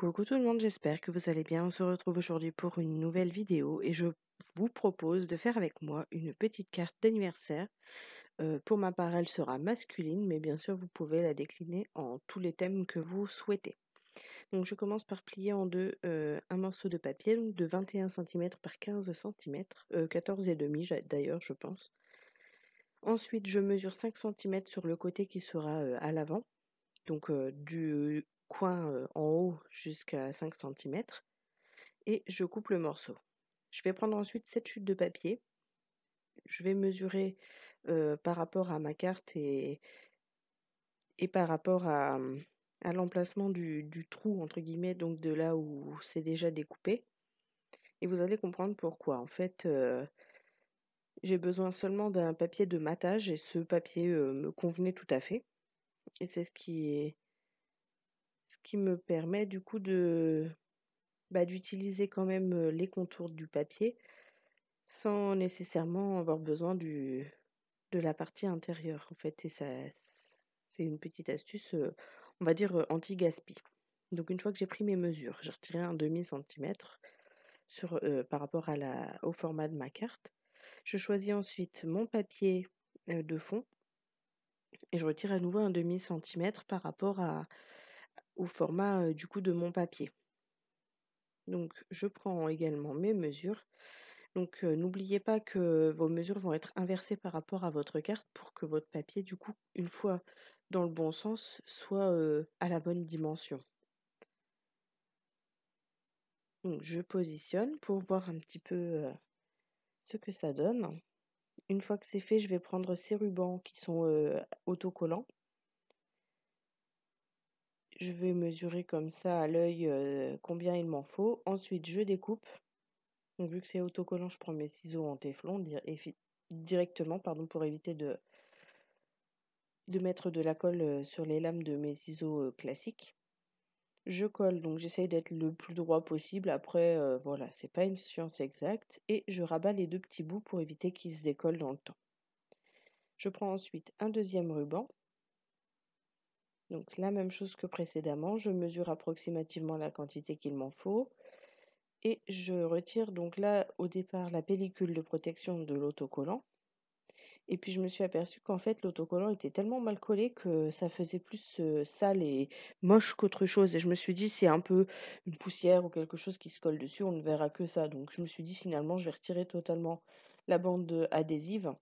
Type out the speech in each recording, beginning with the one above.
Coucou tout le monde, j'espère que vous allez bien. On se retrouve aujourd'hui pour une nouvelle vidéo et je vous propose de faire avec moi une petite carte d'anniversaire. Pour ma part, elle sera masculine, mais bien sûr, vous pouvez la décliner en tous les thèmes que vous souhaitez. Donc, je commence par plier en deux un morceau de papier donc de 21 cm par 15 cm, 14,5 d'ailleurs, je pense. Ensuite, je mesure 5 cm sur le côté qui sera à l'avant, donc du coin en haut jusqu'à 5 cm. Et je coupe le morceau. Je vais prendre ensuite 7 chutes de papier. Je vais mesurer par rapport à ma carte et par rapport à l'emplacement du trou, entre guillemets, donc de là où c'est déjà découpé. Et vous allez comprendre pourquoi. En fait, j'ai besoin seulement d'un papier de matage et ce papier me convenait tout à fait. Et c'est ce qui me permet du coup d'utiliser quand même les contours du papier sans nécessairement avoir besoin de la partie intérieure, en fait, et ça c'est une petite astuce, on va dire, anti-gaspi. Donc une fois que j'ai pris mes mesures, j'ai retiré un demi centimètre par rapport au format de ma carte. Je choisis ensuite mon papier, de fond et je retire à nouveau un demi centimètre par rapport au format, du coup de mon papier. Donc je prends également mes mesures. Donc, n'oubliez pas que vos mesures vont être inversées par rapport à votre carte pour que votre papier, du coup, une fois dans le bon sens, soit, à la bonne dimension. Donc je positionne pour voir un petit peu, ce que ça donne. Une fois que c'est fait, je vais prendre ces rubans qui sont, autocollants. Je vais mesurer comme ça à l'œil, combien il m'en faut. Ensuite, je découpe. Donc vu que c'est autocollant, je prends mes ciseaux en téflon directement, pardon, pour éviter de mettre de la colle, sur les lames de mes ciseaux, classiques. Je colle, donc j'essaye d'être le plus droit possible. Après, voilà, c'est pas une science exacte et je rabats les 2 petits bouts pour éviter qu'ils se décollent dans le temps. Je prends ensuite un deuxième ruban. Donc la même chose que précédemment, je mesure approximativement la quantité qu'il m'en faut et je retire donc là, au départ, la pellicule de protection de l'autocollant. Et puis je me suis aperçue qu'en fait l'autocollant était tellement mal collé que ça faisait plus, sale et moche qu'autre chose et je me suis dit: «C'est un peu une poussière ou quelque chose qui se colle dessus, on ne verra que ça». Donc je me suis dit: «Finalement, je vais retirer totalement la bande, adhésive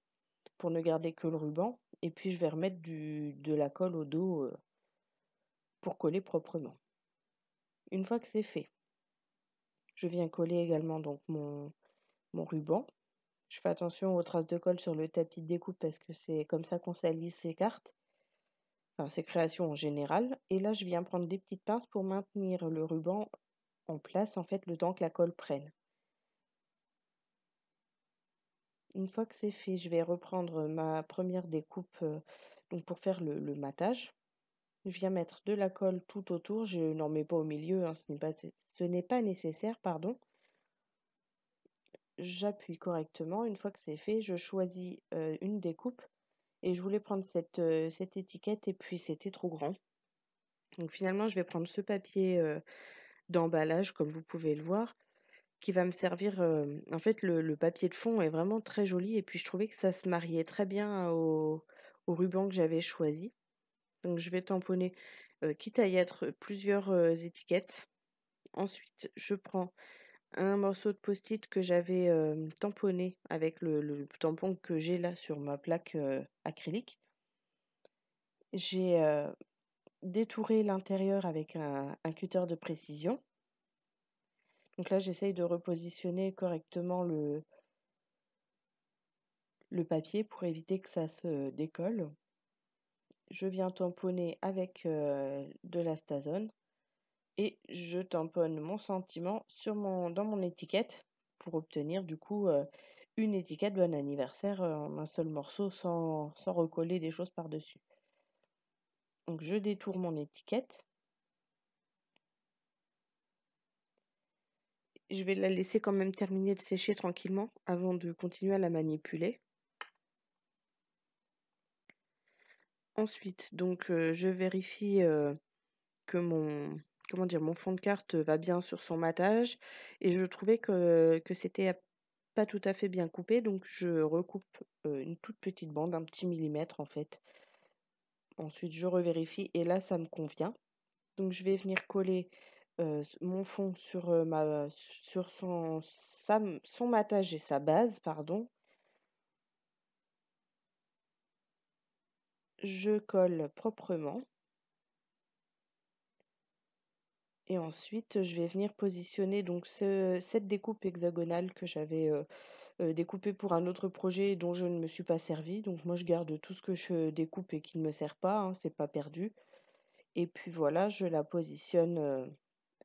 pour ne garder que le ruban et puis je vais remettre du de la colle au dos, pour coller proprement». Une fois que c'est fait, je viens coller également donc mon ruban. Je fais attention aux traces de colle sur le tapis de découpe parce que c'est comme ça qu'on salit ses cartes. Enfin, ses créations en général. Et là, je viens prendre des petites pinces pour maintenir le ruban en place, en fait, le temps que la colle prenne. Une fois que c'est fait, je vais reprendre ma première découpe donc pour faire le matage. Je viens mettre de la colle tout autour. Je n'en mets pas au milieu, hein, ce n'est pas nécessaire, pardon. J'appuie correctement. Une fois que c'est fait, je choisis une découpe. Et je voulais prendre cette étiquette et puis c'était trop grand. Donc finalement, je vais prendre ce papier d'emballage, comme vous pouvez le voir, qui va me servir, en fait, le papier de fond est vraiment très joli et puis je trouvais que ça se mariait très bien au ruban que j'avais choisi. Donc je vais tamponner, quitte à y être plusieurs, étiquettes. Ensuite, je prends un morceau de post-it que j'avais, tamponné avec le tampon que j'ai là sur ma plaque, acrylique. J'ai, détouré l'intérieur avec un cutter de précision. Donc là, j'essaye de repositionner correctement le papier pour éviter que ça se décolle. Je viens tamponner avec de l'astazone et je tamponne mon sentiment dans mon étiquette pour obtenir du coup une étiquette bon anniversaire en un seul morceau sans recoller des choses par-dessus. Donc je détourne mon étiquette. Je vais la laisser quand même terminer de sécher tranquillement avant de continuer à la manipuler. Ensuite, donc je vérifie que comment dire? Mon fond de carte va bien sur son matage et je trouvais que c'était pas tout à fait bien coupé, donc je recoupe, une toute petite bande, un petit millimètre en fait. Ensuite je revérifie et là ça me convient. Donc je vais venir coller, mon fond sur, sur son matage et sa base, pardon. Je colle proprement et ensuite je vais venir positionner donc cette découpe hexagonale que j'avais, découpée pour un autre projet dont je ne me suis pas servie. Donc moi je garde tout ce que je découpe et qui ne me sert pas, hein, c'est pas perdu. Et puis voilà, je la positionne,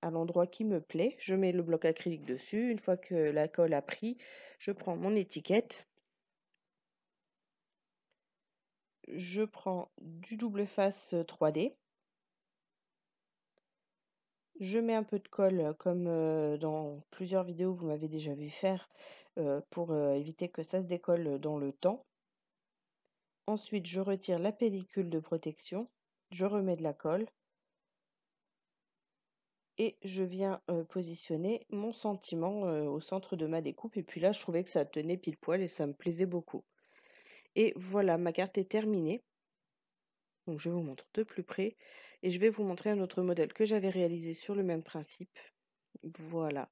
à l'endroit qui me plaît. Je mets le bloc acrylique dessus. Une fois que la colle a pris, je prends mon étiquette. Je prends du double face 3D. Je mets un peu de colle, comme, dans plusieurs vidéos, vous m'avez déjà vu faire, pour, éviter que ça se décolle dans le temps. Ensuite, je retire la pellicule de protection, je remets de la colle et je viens, positionner mon sentiment, au centre de ma découpe et puis là, je trouvais que ça tenait pile poil et ça me plaisait beaucoup. Et voilà, ma carte est terminée. Donc je vous montre de plus près et je vais vous montrer un autre modèle que j'avais réalisé sur le même principe. Voilà.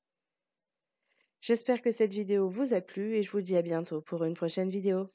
J'espère que cette vidéo vous a plu et je vous dis à bientôt pour une prochaine vidéo.